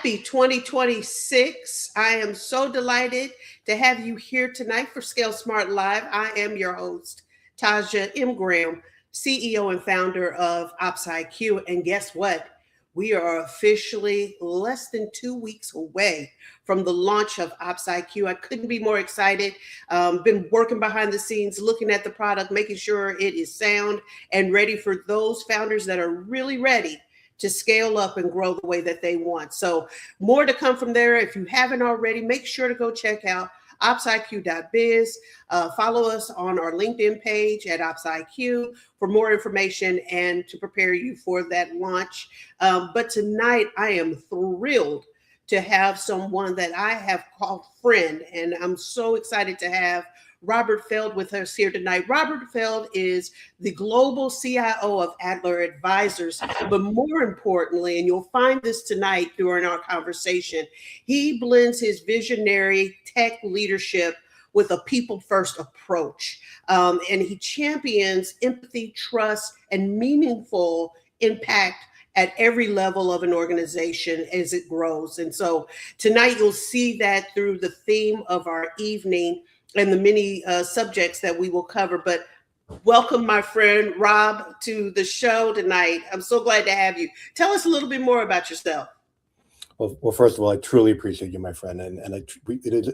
Happy 2026. I am so delighted to have you here tonight for Scale Smart Live. I am your host, Taja M, CEO and founder of Ops IQ. And guess what? We are officially less than 2 weeks away from the launch of Ops IQ. I couldn't be more excited. Been working behind the scenes, looking at the product, making sure it is sound and ready for those founders that are really ready to scale up and grow the way that they want. So more to come from there. If you haven't already, make sure to go check out opsiq.biz. Follow us on our LinkedIn page at OpsIQ for more information and to prepare you for that launch. But tonight, I am thrilled to have someone that I have called friend, and I'm so excited to have Robert Feld with us here tonight. Robert Feld is the global CIO of Adler Advisors, but more importantly, and you'll find this tonight during our conversation, he blends his visionary tech leadership with a people-first approach. And he champions empathy, trust, and meaningful impact at every level of an organization as it grows. And so tonight you'll see that through the theme of our evening and the many subjects that we will cover. But welcome, my friend Rob, to the show tonight. I'm so glad to have you. Tell us a little bit more about yourself. Well, first of all, I truly appreciate you, my friend, and it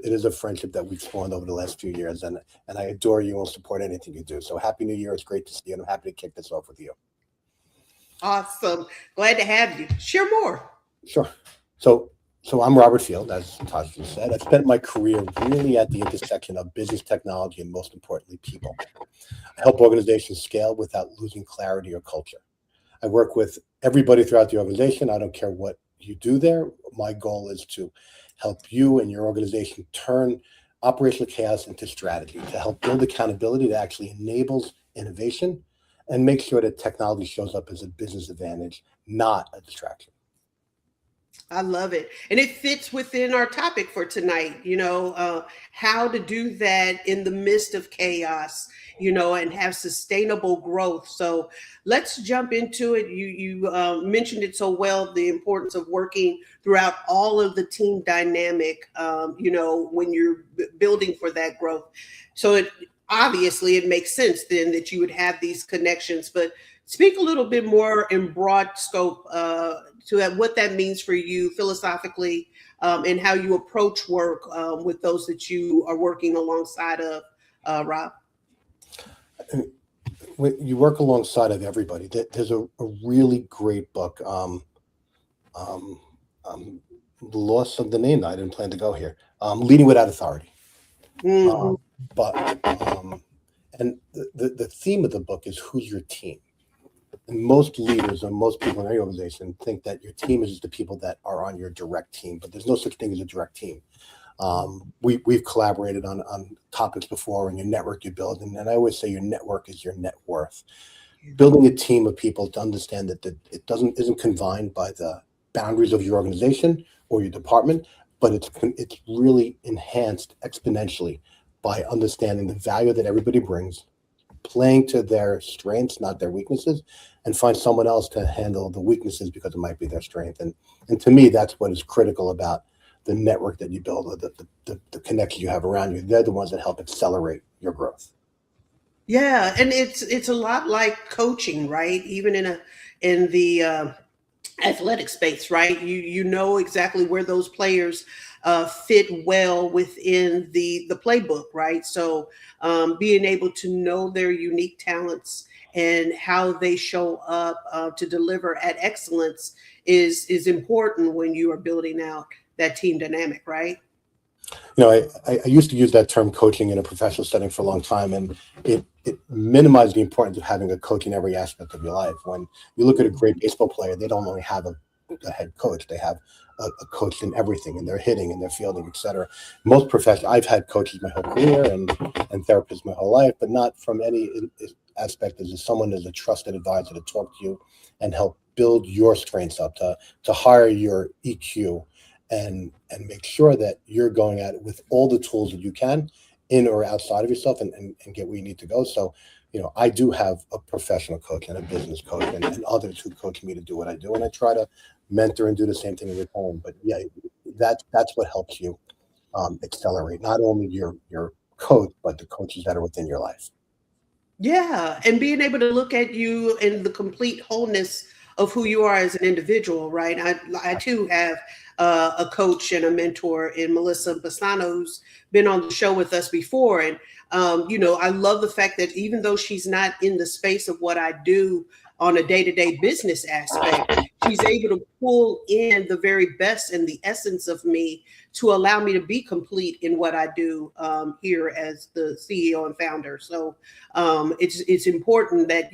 is a friendship that we've formed over the last few years, and I adore you and support anything you do. So happy New Year! It's great to see you, and I'm happy to kick this off with you. Awesome, glad to have you. Share more. Sure. So I'm Robert Field, as Tasha just said. I've spent my career really at the intersection of business, technology, and most importantly, people. I help organizations scale without losing clarity or culture. I work with everybody throughout the organization. I don't care what you do there. My goal is to help you and your organization turn operational chaos into strategy, to help build accountability that actually enables innovation and make sure that technology shows up as a business advantage, not a distraction. I love it. And it fits within our topic for tonight, how to do that in the midst of chaos, and have sustainable growth. So let's jump into it. You mentioned it so well, the importance of working throughout all of the team dynamic, when you're building for that growth. So it makes sense then that you would have these connections, but speak a little bit more in broad scope to what that means for you philosophically and how you approach work with those that you are working alongside of, Rob. When you work alongside of everybody, there's a really great book. The loss of the name. I didn't plan to go here. Leading Without Authority. Mm-hmm. And the theme of the book is who's your team. And most leaders or most people in any organization think that your team is just the people that are on your direct team, but there's no such thing as a direct team. We've collaborated on topics before, and your network you build, and I always say your network is your net worth. Building a team of people to understand that it isn't confined by the boundaries of your organization or your department, but it's really enhanced exponentially by understanding the value that everybody brings, playing to their strengths, not their weaknesses, and find someone else to handle the weaknesses because it might be their strength. And to me, that's what is critical about the network that you build, or the connections you have around you. They're the ones that help accelerate your growth. Yeah, and it's a lot like coaching, right? Even in the athletic space, right? You know exactly where those players fit well within the playbook, right? So being able to know their unique talents and how they show up to deliver at excellence is important when you are building out that team dynamic, right? I used to use that term coaching in a professional setting for a long time, and it minimized the importance of having a coach in every aspect of your life. When you look at a great baseball player, they don't only have a head coach, they have a coach in everything, and they're hitting and they're fielding, etc. Most professionals, I've had coaches my whole career and therapists my whole life, but not from any aspect as someone as a trusted advisor to talk to you and help build your strengths up, to hire your EQ and make sure that you're going at it with all the tools that you can in or outside of yourself and get where you need to go. So I do have a professional coach and a business coach and others who coach me to do what I do. And I try to mentor and do the same thing in return. But yeah, that's what helps you accelerate not only your coach, but the coaches that are within your life. Yeah, and being able to look at you in the complete wholeness of who you are as an individual, right? I too have a coach and a mentor in Melissa Bassano, who's been on the show with us before, and I love the fact that even though she's not in the space of what I do on a day-to-day business aspect, she's able to pull in the very best and the essence of me to allow me to be complete in what I do here as the CEO and founder. So it's important that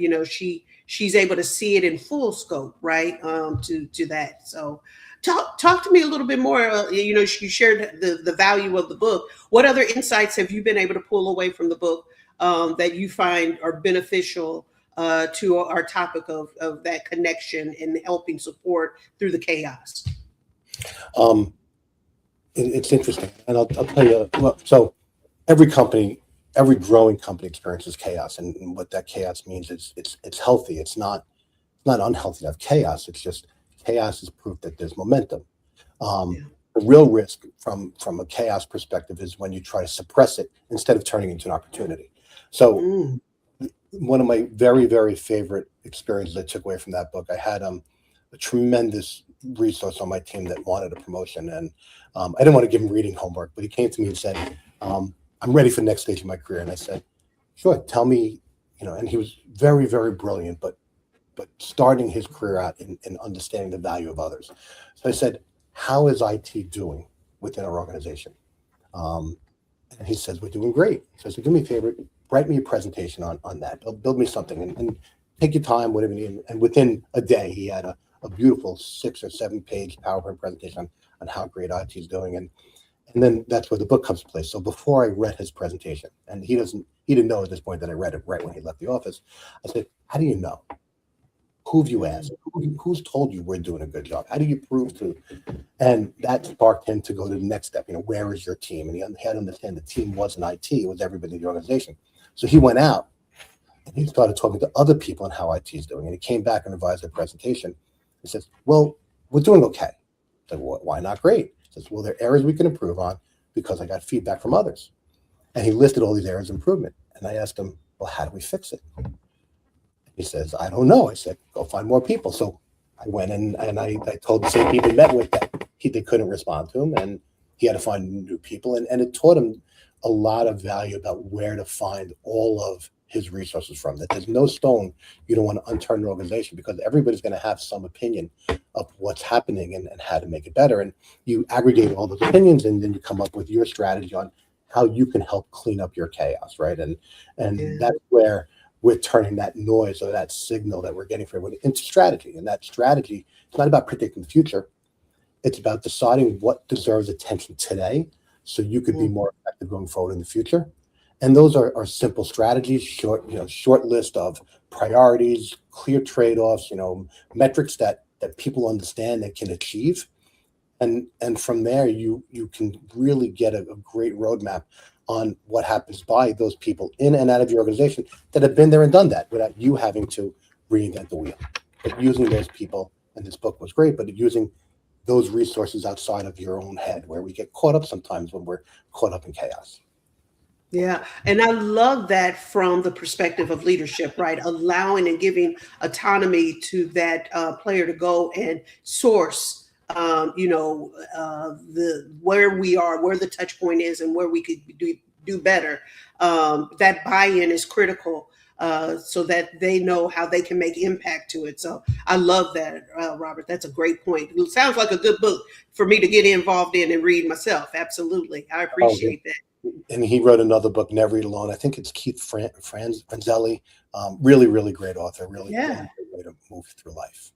she's able to see it in full scope, right? To that. So talk to me a little bit more. You shared the value of the book. What other insights have you been able to pull away from the book that you find are beneficial to our topic of that connection and helping support through the chaos? It's interesting, and I'll tell you. Well, so every company, every growing company experiences chaos, and what that chaos means is it's healthy. It's not unhealthy to have chaos. It's just chaos is proof that there's momentum. Um, Yeah. the real risk from a chaos perspective is when you try to suppress it instead of turning it into an opportunity. So Mm. one of my very, very favorite experiences I took away from that book, I had a tremendous resource on my team that wanted a promotion. And I didn't want to give him reading homework, but he came to me and said, I'm ready for the next stage of my career. And I said, sure, tell me, and he was very, very brilliant, but starting his career out in understanding the value of others. So I said, how is IT doing within our organization? Um, and he says, we're doing great. So I said, do me a favor, write me a presentation on that. Build me something and take your time, whatever you need. And within a day, he had a beautiful 6 or 7 page PowerPoint presentation on how great IT is doing. And then that's where the book comes to play. So before I read his presentation, and he didn't know at this point that I read it right when he left the office, I said, how do you know? Who have you asked? Who's told you we're doing a good job? How do you prove to? And that sparked him to go to the next step. Where is your team? And he had to understand the team wasn't IT; it was everybody in the organization. So he went out and he started talking to other people on how IT is doing. And he came back and revised the presentation. He says, "Well, we're doing okay." I said, well, "Why not great?" He says, "Well, there are areas we can improve on because I got feedback from others." And he listed all these areas of improvement. And I asked him, "Well, how do we fix it?" He says, "I don't know." I said, "Go find more people." So I went and I told the same people he met with that they couldn't respond to him, and he had to find new people. And it taught him a lot of value about where to find all of his resources from, that there's no stone you don't want to unturn an organization, because everybody's going to have some opinion of what's happening and how to make it better. And you aggregate all those opinions, and then you come up with your strategy on how you can help clean up your chaos, right? And Yeah. that's where we're turning that noise or that signal that we're getting from everybody into strategy. And that strategy, it's not about predicting the future. It's about deciding what deserves attention today so you could be Mm. more effective going forward in the future. And those are simple strategies, short list of priorities, clear trade-offs, metrics that people understand and can achieve. And from there you can really get a great roadmap on what happens by those people in and out of your organization that have been there and done that without you having to reinvent the wheel. But using those people, and this book was great, but using those resources outside of your own head, where we get caught up sometimes when we're caught up in chaos. Yeah. And I love that from the perspective of leadership, right? Allowing and giving autonomy to that player to go and source, the where we are, where the touch point is, and where we could do better. That buy-in is critical, so that they know how they can make impact to it. So I love that, Robert. That's a great point. It sounds like a good book for me to get involved in and read myself. Absolutely. I Oh, appreciate that. and he wrote another book, Never Eat Alone. I think it's Keith Franzelli. Really, really great author. Really, really Yeah. great way to move through life.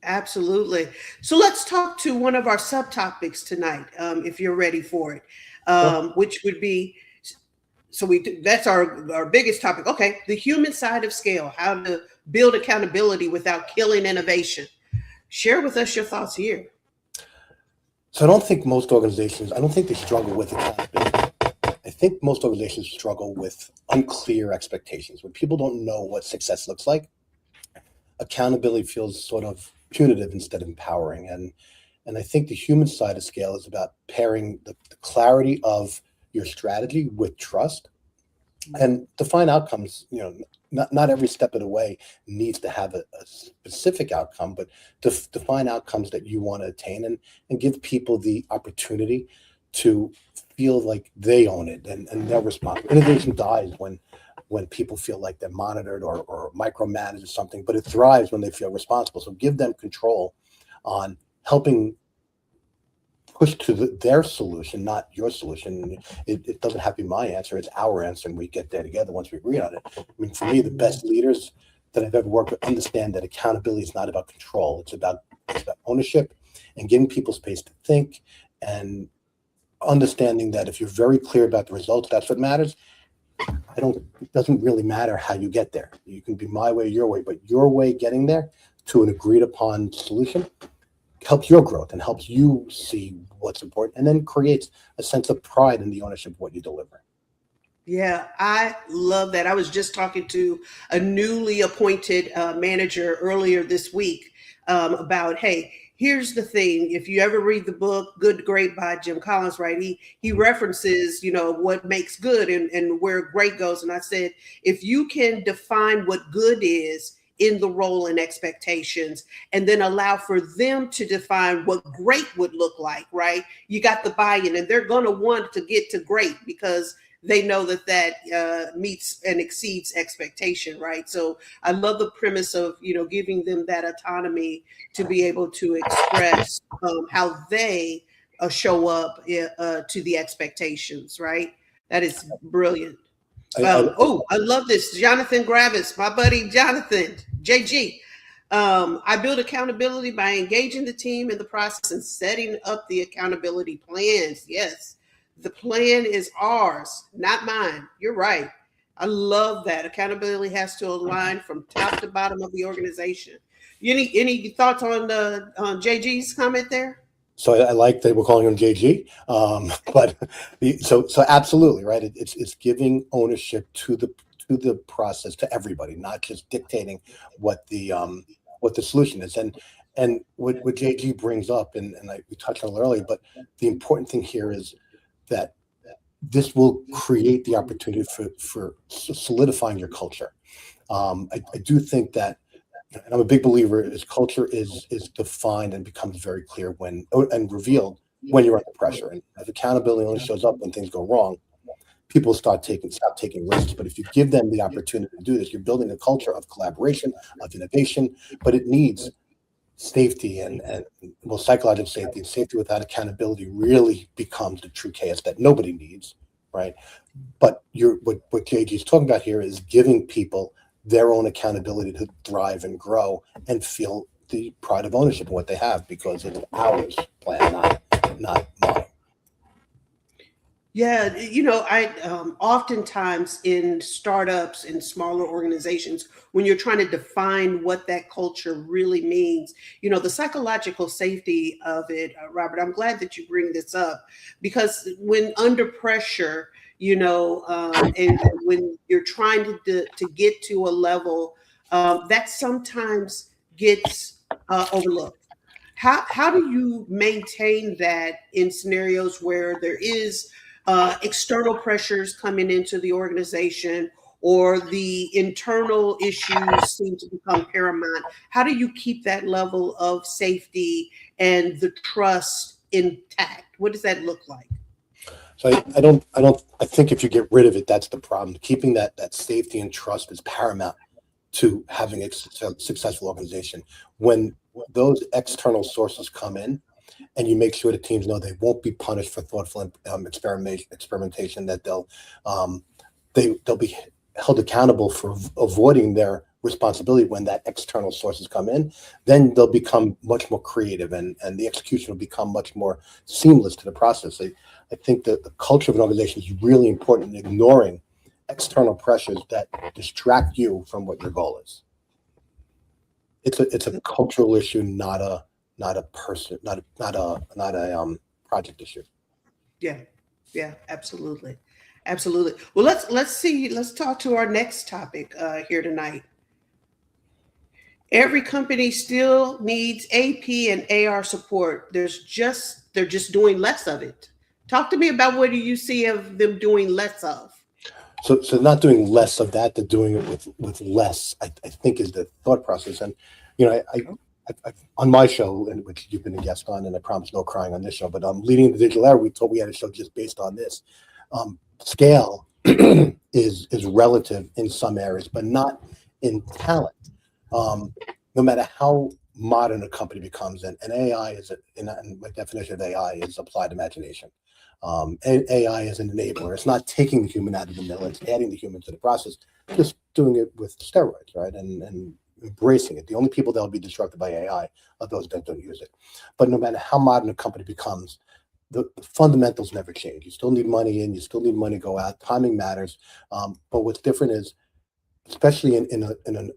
Absolutely. So let's talk to one of our subtopics tonight, if you're ready for it, Sure. which would be, that's our biggest topic. Okay, the human side of scale, how to build accountability without killing innovation. Share with us your thoughts here. So I don't think most organizations, I don't think they struggle with accountability. I think most organizations struggle with unclear expectations. When people don't know what success looks like, accountability feels sort of punitive instead of empowering. And I think the human side of scale is about pairing the clarity of your strategy with trust and define outcomes. Not every step of the way needs to have a specific outcome, but define outcomes that you want to attain, and give people the opportunity to feel like they own it and they're responsible. Innovation dies when people feel like they're monitored or micromanaged or something, but it thrives when they feel responsible. So give them control on helping push to their solution, not your solution. It doesn't have to be my answer; it's our answer, and we get there together once we agree on it. I mean, for me, the best leaders that I've ever worked with understand that accountability is not about control; it's about ownership and giving people space to think, and understanding that if you're very clear about the results, that's what matters. It doesn't really matter how you get there. You can be my way, your way, but your way getting there to an agreed upon solution helps your growth and helps you see what's important, and then creates a sense of pride in the ownership of what you deliver. Yeah, I love that. I was just talking to a newly appointed manager earlier this week about, hey, here's the thing. If you ever read the book Good Great by Jim Collins, right, he references, what makes good and where great goes. And I said, if you can define what good is in the role and expectations, and then allow for them to define what great would look like, right? You got the buy-in, and they're going to want to get to great because they know that meets and exceeds expectation, right? So I love the premise of, giving them that autonomy to be able to express how they show up to the expectations, right? That is brilliant. I love this. Jonathan Gravis, my buddy Jonathan, JG. I build accountability by engaging the team in the process and setting up the accountability plans. Yes, the plan is ours, not mine. You're right. I love that. Accountability has to align from top to bottom of the organization. Any thoughts on JG's comment there? So I like that we're calling him JG, but so absolutely right. It's giving ownership to the process, to everybody, not just dictating what the solution is. And what JG brings up, and we touched on it earlier, but the important thing here is that this will create the opportunity for solidifying your culture. I do think that, and I'm a big believer, is culture is defined and becomes very clear and revealed when you're under pressure. And if accountability only shows up when things go wrong, people stop taking risks. But if you give them the opportunity to do this, you're building a culture of collaboration, of innovation. But it needs safety and psychological safety. And safety without accountability really becomes the true chaos that nobody needs, right? But what JG is talking about here is giving people their own accountability to thrive and grow and feel the pride of ownership of what they have, because it's ours plan, not mine. Yeah, I oftentimes in startups and smaller organizations, when you're trying to define what that culture really means, the psychological safety of it, Robert, I'm glad that you bring this up, because when under pressure, and when you're trying to get to a level that sometimes gets overlooked. How do you maintain that in scenarios where there is external pressures coming into the organization, or the internal issues seem to become paramount? How do you keep that level of safety and the trust intact? What does that look like? So I think if you get rid of it, that's the problem. Keeping that safety and trust is paramount to having a successful organization. When those external sources come in, and you make sure the teams know they won't be punished for thoughtful experimentation, that they'll be held accountable for avoiding their responsibility when that external sources come in, then they'll become much more creative, and the execution will become much more seamless to the process. I think that the culture of an organization is really important in ignoring external pressures that distract you from what your goal is. It's a cultural issue, not a person, not a project issue. Yeah, yeah, absolutely. Absolutely. Well, let's see. Let's talk to our next topic here tonight. Every company still needs AP and AR support. They're just doing less of it. Talk to me about what do you see of them doing less of? So not doing less of that, they're doing it with less. I think is the thought process. And you know, I on my show, and which you've been a guest on, and I promise no crying on this show. But leading the digital era, we thought we had a show just based on this. Scale is relative in some areas, but not in talent. No matter how modern a company becomes, and AI and my definition of AI is applied imagination. And AI is an enabler. It's not taking the human out of the middle; it's adding the human to the process. Just doing it with steroids, right? And embracing it. The only people that will be disrupted by AI are those that don't use it. But no matter how modern a company becomes, the fundamentals never change. You still need money in, you still need money to go out. Timing matters. But what's different is, especially in a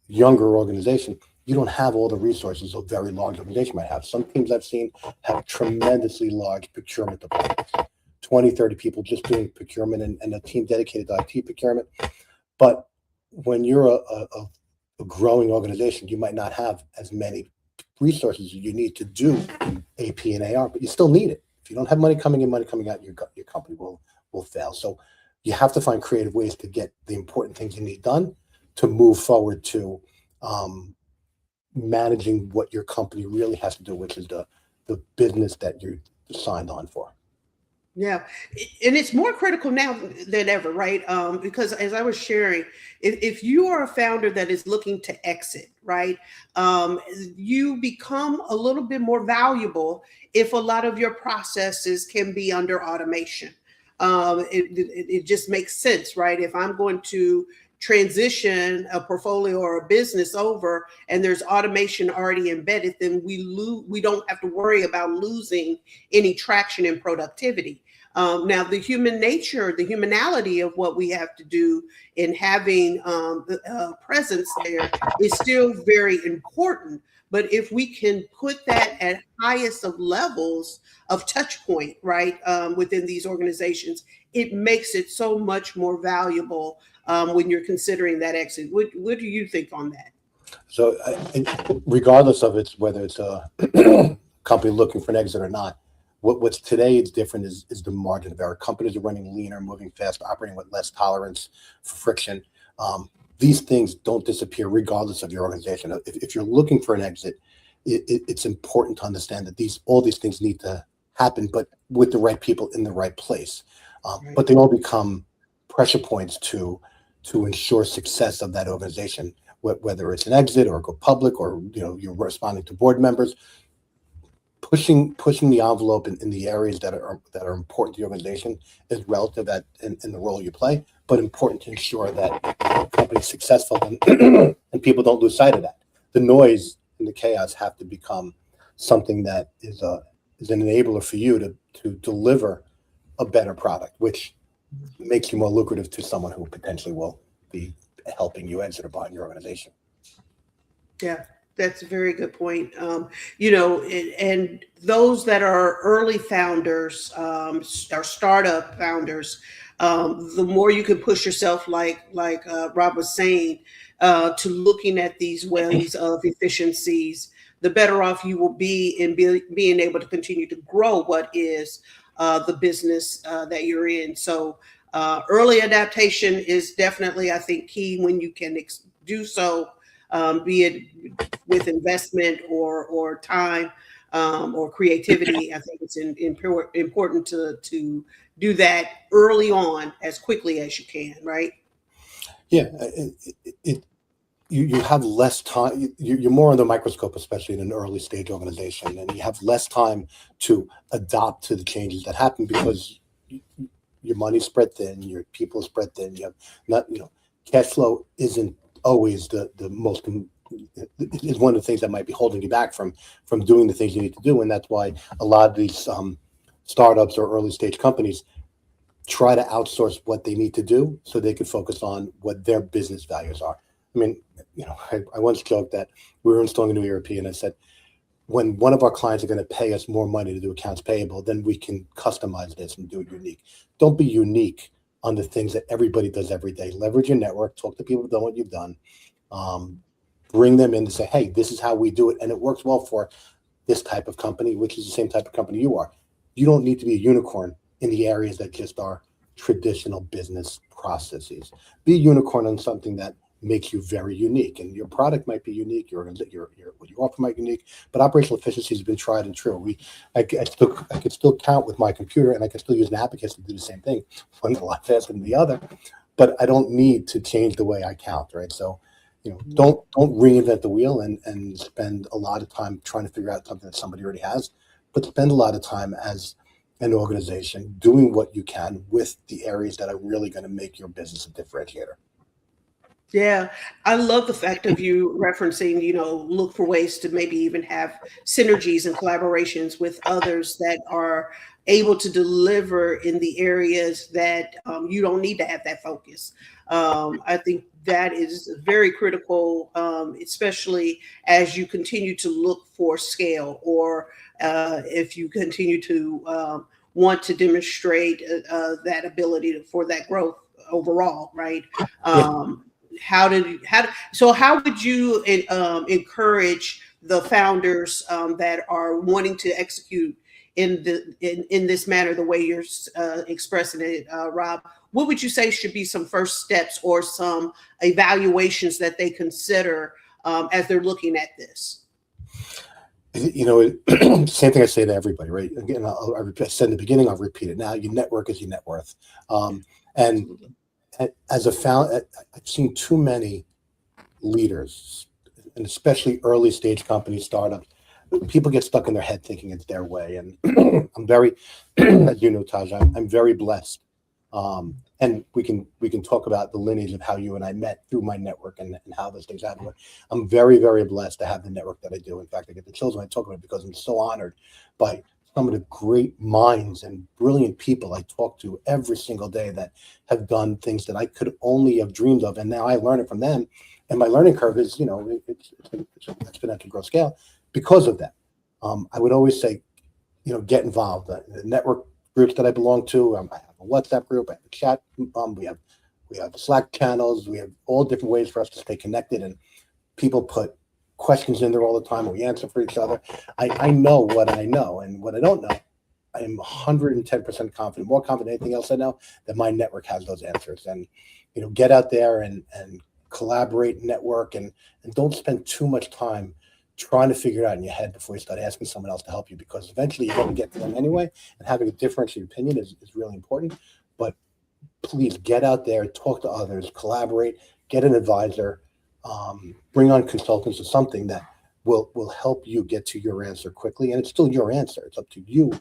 younger organization, you don't have all the resources a very large organization might have. Some teams I've seen have tremendously large procurement departments, 20, 30 people just doing procurement and a team dedicated to IT procurement. But when you're a growing organization, you might not have as many resources you need to do AP and AR, but you still need it. If you don't have money coming in, money coming out, your company will fail. So you have to find creative ways to get the important things you need done to move forward to managing what your company really has to do, which is the business that you're signed on for. Yeah, and it's more critical now than ever, right? Because as I was sharing, if you are a founder that is looking to exit, right, you become a little bit more valuable if a lot of your processes can be under automation. It just makes sense, right? If I'm going to transition a portfolio or a business over and there's automation already embedded, then we don't have to worry about losing any traction in productivity. Now, the human nature, the humanality of what we have to do in having presence there is still very important. But if we can put that at highest of levels of touch point, right, within these organizations, it makes it so much more valuable when you're considering that exit. What do you think on that? So, regardless of whether it's a company looking for an exit or not, what's today is different is the margin of error. Companies are running leaner, moving fast, operating with less tolerance for friction. These things don't disappear regardless of your organization. If you're looking for an exit, it's important to understand that all these things need to happen, but with the right people in the right place. Right. But they all become pressure points to ensure success of that organization, whether it's an exit or go public, or you're responding to board members. Pushing the envelope in the areas that are important to the organization is relative in the role you play, but important to ensure that the company's successful and people don't lose sight of that. The noise and the chaos have to become something that is an enabler for you to deliver a better product, which makes you more lucrative to someone who potentially will be helping you exit or buying your organization. Yeah, that's a very good point. And those that are early founders, are startup founders, the more you can push yourself, like Rob was saying, to looking at these ways of efficiencies, the better off you will be in being able to continue to grow what is the business that you're in. So early adaptation is definitely, I think, key when you can do so, be it with investment or time or creativity. I think it's important to do that early on as quickly as you can, right? Yeah, you have less time. You're more under the microscope, especially in an early stage organization, and you have less time to adapt to the changes that happen because your money's spread thin, your people are spread thin. You have not, cash flow isn't always the most. Is one of the things that might be holding you back from doing the things you need to do, and that's why a lot of these startups or early stage companies try to outsource what they need to do so they can focus on what their business values are. I mean, I once joked that we were installing a new ERP, and I said, when one of our clients are going to pay us more money to do accounts payable, then we can customize this and do it unique. Don't be unique on the things that everybody does every day. Leverage your network, talk to people who've done what you've done, um, bring them in to say, hey, this is how we do it. And it works well for this type of company, which is the same type of company you are. You don't need to be a unicorn in the areas that just are traditional business processes. Be a unicorn on something that makes you very unique, and your product might be unique. Your what you offer might be unique, but operational efficiency has been tried and true. I could still count with my computer, and I can still use an abacus to do the same thing. One's a lot faster than the other, but I don't need to change the way I count. Right, so don't reinvent the wheel and spend a lot of time trying to figure out something that somebody already has, but spend a lot of time as an organization doing what you can with the areas that are really going to make your business a differentiator. Yeah, I love the fact of you referencing, look for ways to maybe even have synergies and collaborations with others that are able to deliver in the areas that you don't need to have that focus. I think that is very critical, especially as you continue to look for scale, or if you continue to want to demonstrate that ability for that growth overall, right? Yeah. How would you encourage the founders that are wanting to execute in this manner, the way you're expressing it, Rob? What would you say should be some first steps or some evaluations that they consider as they're looking at this? Same thing I say to everybody, right? Again, I said in the beginning, I'll repeat it now. Your network is your net worth. And as a founder, I've seen too many leaders, and especially early stage companies, startups, people get stuck in their head thinking it's their way. And I'm very, as you know, Taj, I'm very blessed. And we can talk about the lineage of how you and I met through my network and how those things happen. I'm very, very blessed to have the network that I do. In fact, I get the chills when I talk about it because I'm so honored by some of the great minds and brilliant people I talk to every single day that have done things that I could only have dreamed of. And now I learn it from them. And my learning curve is, it's an exponential growth scale because of that. I would always say, get involved. The network groups that I belong to, I have a WhatsApp group, I have a chat, we have Slack channels, we have all different ways for us to stay connected, and people put questions in there all the time, and we answer for each other. I know what I know, and what I don't know, I am 110% confident, more confident than anything else I know, that my network has those answers. And get out there and collaborate, network, and don't spend too much time trying to figure it out in your head before you start asking someone else to help you, because eventually you're going to get to them anyway, and having a differentiated opinion is really important. But please get out there, talk to others, collaborate, get an advisor, bring on consultants or something that will help you get to your answer quickly. And it's still your answer. It's up to you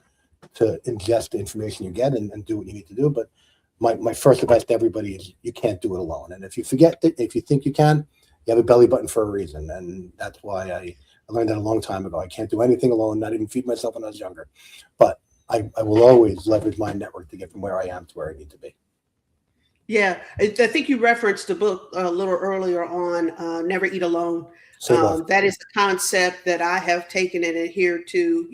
to ingest the information you get and do what you need to do. But my first advice to everybody is you can't do it alone. And if you forget that, if you think you can, you have a belly button for a reason. And that's why I learned that a long time ago. I can't do anything alone, not even feed myself when I was younger. But I will always leverage my network to get from where I am to where I need to be. Yeah, I think you referenced the book a little earlier on, Never Eat Alone. That is the concept that I have taken and adhered to.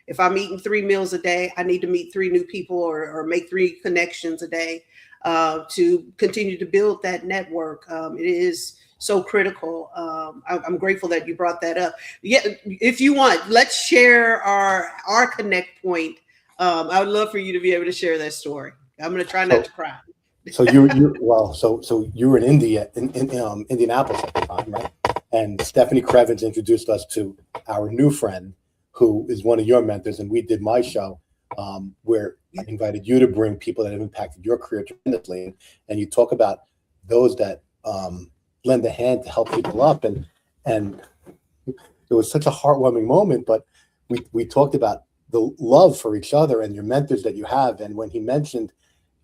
If I'm eating 3 meals a day, I need to meet 3 new people or make 3 connections a day to continue to build that network. It is so critical. I'm grateful that you brought that up. Yeah, if you want, let's share our connect point. I would love for you to be able to share that story. I'm going to try not to cry. So you were in India, in Indianapolis at the time, right? And Stephanie Krevins introduced us to our new friend, who is one of your mentors, and we did my show where I invited you to bring people that have impacted your career tremendously, and you talk about those that lend a hand to help people up, and it was such a heartwarming moment. But we talked about the love for each other and your mentors that you have, and when he mentioned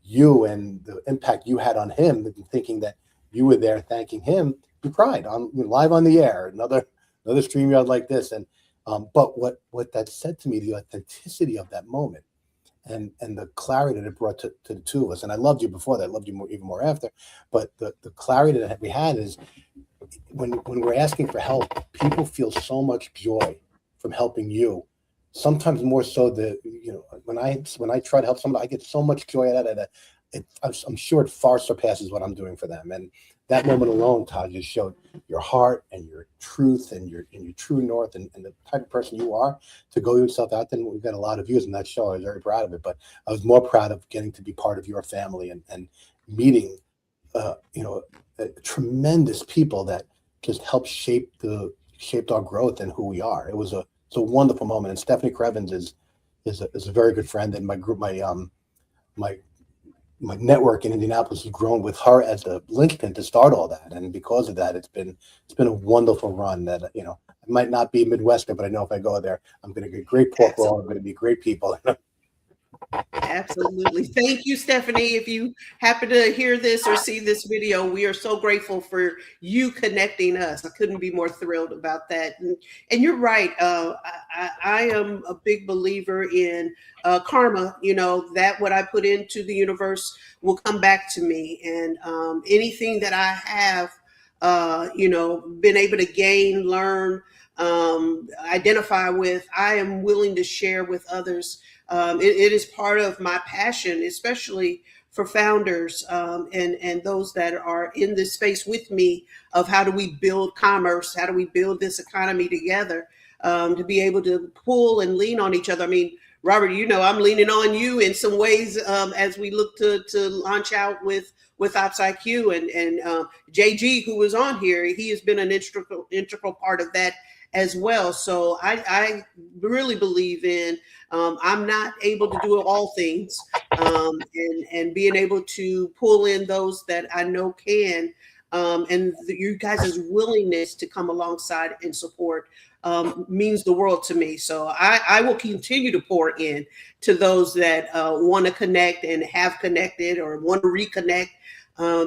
you and the impact you had on him, thinking that you were there thanking him, you cried on live on the air, another StreamYard like this. And but what that said to me, the authenticity of that moment and the clarity that it brought to the two of us. And I loved you before that, I loved you even more after, but the clarity that we had is when we're asking for help, people feel so much joy from helping you. Sometimes more so when I try to help somebody, I get so much joy out of that. I'm sure it far surpasses what I'm doing for them. And that moment alone, Todd, just showed your heart and your truth and your true north and the type of person you are to go yourself out there. And we've got a lot of views in that show. I was very proud of it, but I was more proud of getting to be part of your family and meeting, tremendous people that just helped shaped our growth and who we are. It's a wonderful moment. And Stephanie Crevens is a very good friend, and my network in Indianapolis has grown with her as the linchpin to start all that. And because of that, it's been a wonderful run that, I might not be a Midwestern, but I know if I go there, I'm going to get great pork roll. I'm going to be great people. Absolutely. Thank you, Stephanie. If you happen to hear this or see this video, we are so grateful for you connecting us. I couldn't be more thrilled about that. And you're right. I am a big believer in karma, that what I put into the universe will come back to me. And anything that I have, been able to gain, learn, identify with, I am willing to share with others. It is part of my passion, especially for founders and those that are in this space with me of how do we build commerce, how do we build this economy together, to be able to pull and lean on each other. I mean, Robert, I'm leaning on you in some ways as we look to launch out with Ops IQ and JG, who was on here. He has been an integral part of that as well. So I really believe in, I'm not able to do all things, and being able to pull in those that I know can, and you guys' willingness to come alongside and support means the world to me. So I will continue to pour in to those that want to connect and have connected or want to reconnect,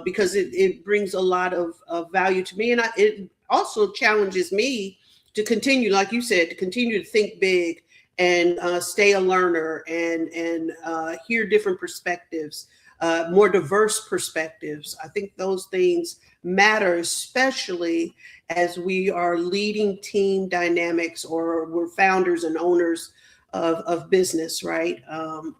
because it brings a lot of value to me. And it also challenges me to continue, like you said, to continue to think big and stay a learner and hear different perspectives, more diverse perspectives. I think those things matter, especially as we are leading team dynamics or we're founders and owners of business, right?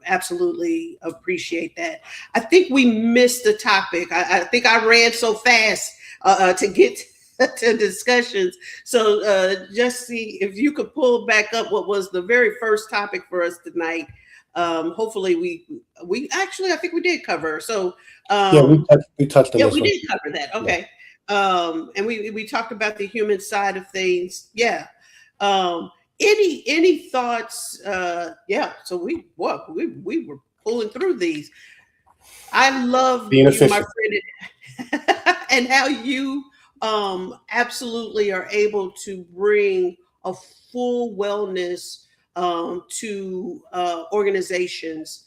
Absolutely appreciate that. I think we missed the topic. I think I ran so fast to get to discussions. So just see if you could pull back up what was the very first topic for us tonight. Hopefully we actually, I think we did cover. So yeah, we touched on this. We did cover that. Okay. Yeah. And we talked about the human side of things. Yeah. Any thoughts? Yeah. So we were pulling through these. I love being you, efficient, my friend, and how you absolutely are able to bring a full wellness to organizations,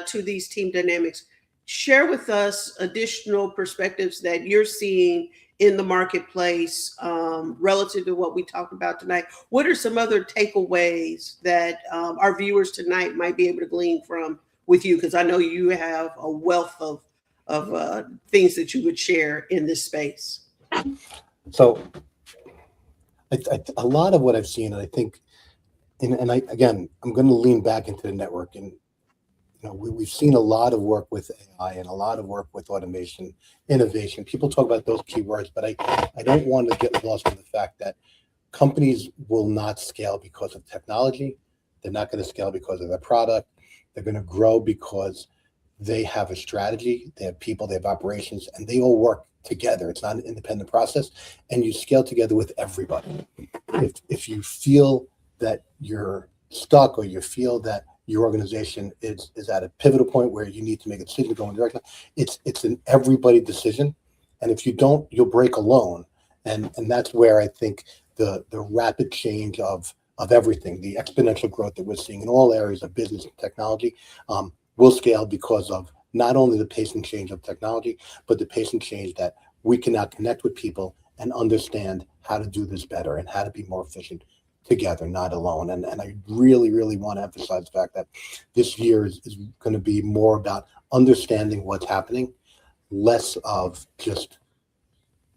to these team dynamics. Share with us additional perspectives that you're seeing in the marketplace relative to what we talked about tonight. What are some other takeaways that our viewers tonight might be able to glean from with you? Because I know you have a wealth of things that you would share in this space. So a lot of what I've seen, and I think, and again, I'm going to lean back into the network, and we've seen a lot of work with AI and a lot of work with automation, innovation. People talk about those keywords, but I don't want to get lost in the fact that companies will not scale because of technology. They're not going to scale because of their product. They're going to grow because they have a strategy, they have people, they have operations, and they all work together. It's not an independent process, and you scale together with everybody. If you feel that you're stuck or you feel that your organization is at a pivotal point where you need to make a decision to go in a direction, it's an everybody decision. And if you don't, you'll break alone. And that's where I think the rapid change of everything, the exponential growth that we're seeing in all areas of business and technology, will scale because of not only the pace and change of technology, but the pace and change that we can now connect with people and understand how to do this better and how to be more efficient together, not alone. And I really, really want to emphasize the fact that this year is going to be more about understanding what's happening, less of just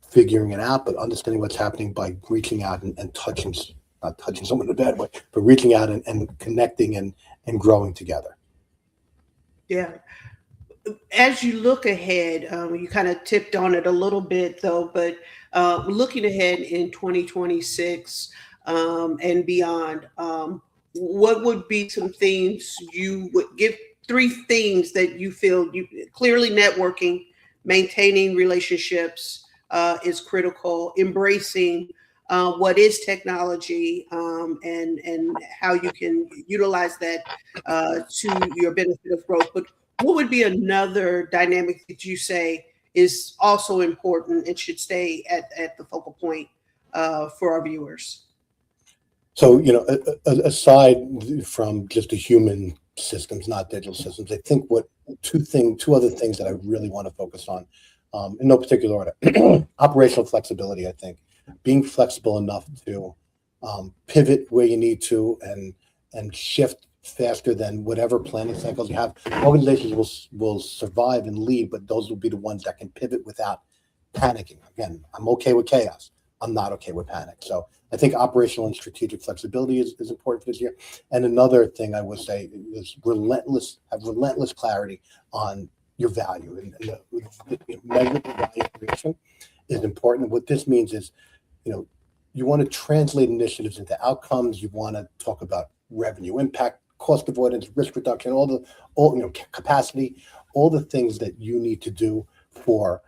figuring it out, but understanding what's happening by reaching out and touching not touching someone in a bad way, but reaching out and connecting and growing together. Yeah. As you look ahead, you kind of tipped on it a little bit though, but looking ahead in 2026 and beyond, what would be some themes you would give, three themes that you feel you clearly networking, maintaining relationships is critical, embracing what is technology, and how you can utilize that to your benefit of growth. But what would be another dynamic that you say is also important and should stay at the focal point for our viewers? So, aside from just the human systems, not digital systems, I think two other things that I really want to focus on, in no particular order, operational flexibility. I think being flexible enough to pivot where you need to and shift faster than whatever planning cycles you have. Organizations will survive and lead, but those will be the ones that can pivot without panicking. Again, I'm okay with chaos. I'm not okay with panic. So I think operational and strategic flexibility is important for this year. And another thing I would say is have relentless clarity on your value, and measurable value creation is important. What this means is, you want to translate initiatives into outcomes. You want to talk about revenue impact, cost avoidance, risk reduction, capacity, all the things that you need to do for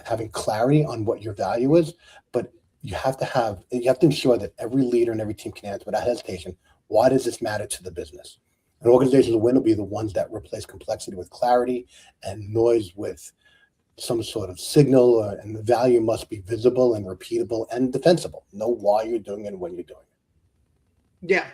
having clarity on what your value is. But you have to ensure that every leader and every team can answer without hesitation, why does this matter to the business? And organizations will be the ones that replace complexity with clarity and noise with some sort of signal, and the value must be visible and repeatable and defensible. Know why you're doing it and when you're doing it. Yeah,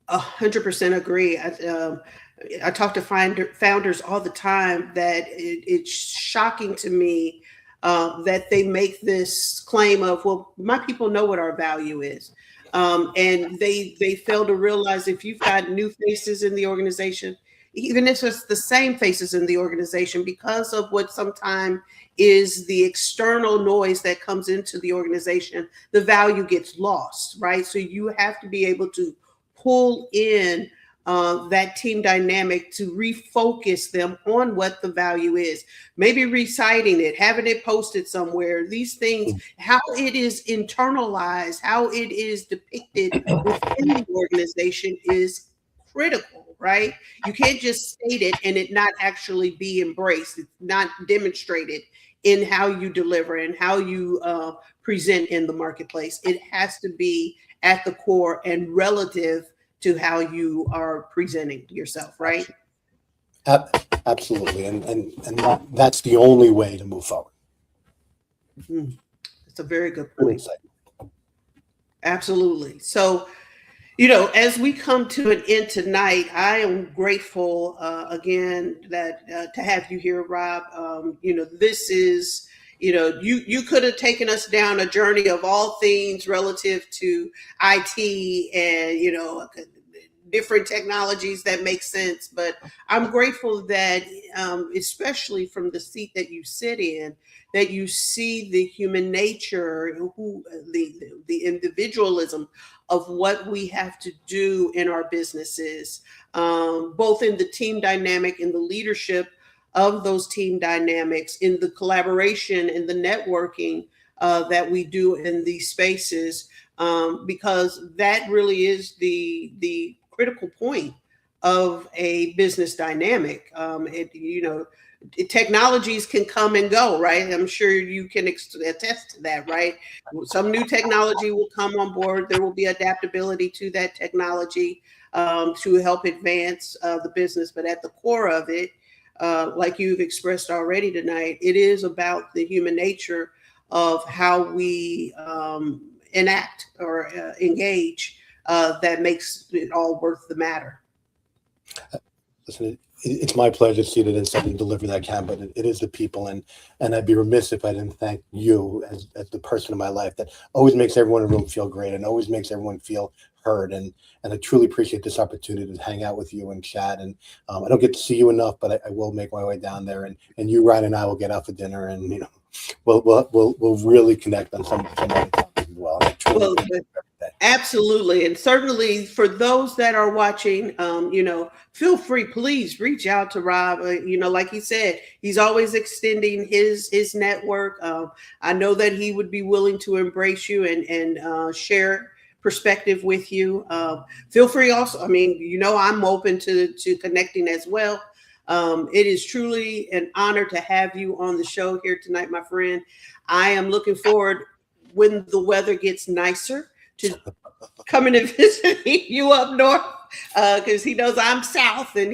100% agree. I talk to founders all the time that it's shocking to me that they make this claim of, well, my people know what our value is. And they fail to realize if you've got new faces in the organization, even if it's the same faces in the organization, because of what sometimes is the external noise that comes into the organization, the value gets lost, right? So you have to be able to pull in that team dynamic to refocus them on what the value is. Maybe reciting it, having it posted somewhere. These things, how it is internalized, how it is depicted within the organization is critical, right? You can't just state it and it not actually be embraced. It's not demonstrated in how you deliver and how you present in the marketplace. It has to be at the core and relative to how you are presenting yourself, right? Absolutely, and that's the only way to move forward. It's a very good point. Absolutely. So, as we come to an end tonight, I am grateful again that to have you here, Rob. This is, you could have taken us down a journey of all things relative to IT and, different technologies that make sense. But I'm grateful that, especially from the seat that you sit in, that you see the human nature, the individualism of what we have to do in our businesses, both in the team dynamic, in the leadership of those team dynamics, in the collaboration and the networking that we do in these spaces, because that really is the critical point of a business dynamic. Technologies can come and go, right? I'm sure you can attest to that, right? Some new technology will come on board. There will be adaptability to that technology to help advance the business. But at the core of it, like you've expressed already tonight, it is about the human nature of how we enact or engage that makes it all worth the matter. Listen, it's my pleasure to see that it's something delivery that I can, but it is the people, and I'd be remiss if I didn't thank you as the person in my life that always makes everyone in the room feel great and always makes everyone feel heard. And I truly appreciate this opportunity to hang out with you and chat. And I don't get to see you enough, but I will make my way down there, and you, Ryan, and I will get out for dinner, and we'll really connect on some other topics as well. And I truly appreciate it every day. Absolutely. And certainly for those that are watching, feel free, please reach out to Rob. Like he said, he's always extending his network. I know that he would be willing to embrace you and share perspective with you. Feel free also. I mean, I'm open to connecting as well. It is truly an honor to have you on the show here tonight, my friend. I am looking forward when the weather gets nicer to coming and visiting you up north because he knows I'm south and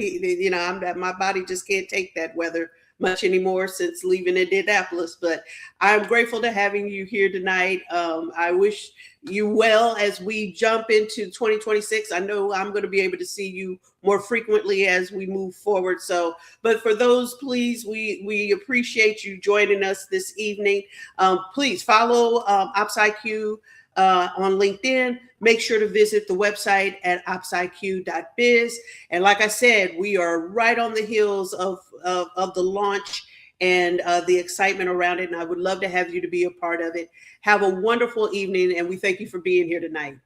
my body just can't take that weather much anymore since leaving Indianapolis. But I'm grateful to having you here tonight. I wish you well as we jump into 2026. I know I'm going to be able to see you more frequently as we move forward. So, but for those, please, we appreciate you joining us this evening. Please follow OpsIQ on LinkedIn. Make sure to visit the website at opsiq.biz. And like I said, we are right on the heels of the launch and the excitement around it. And I would love to have you to be a part of it. Have a wonderful evening, and we thank you for being here tonight.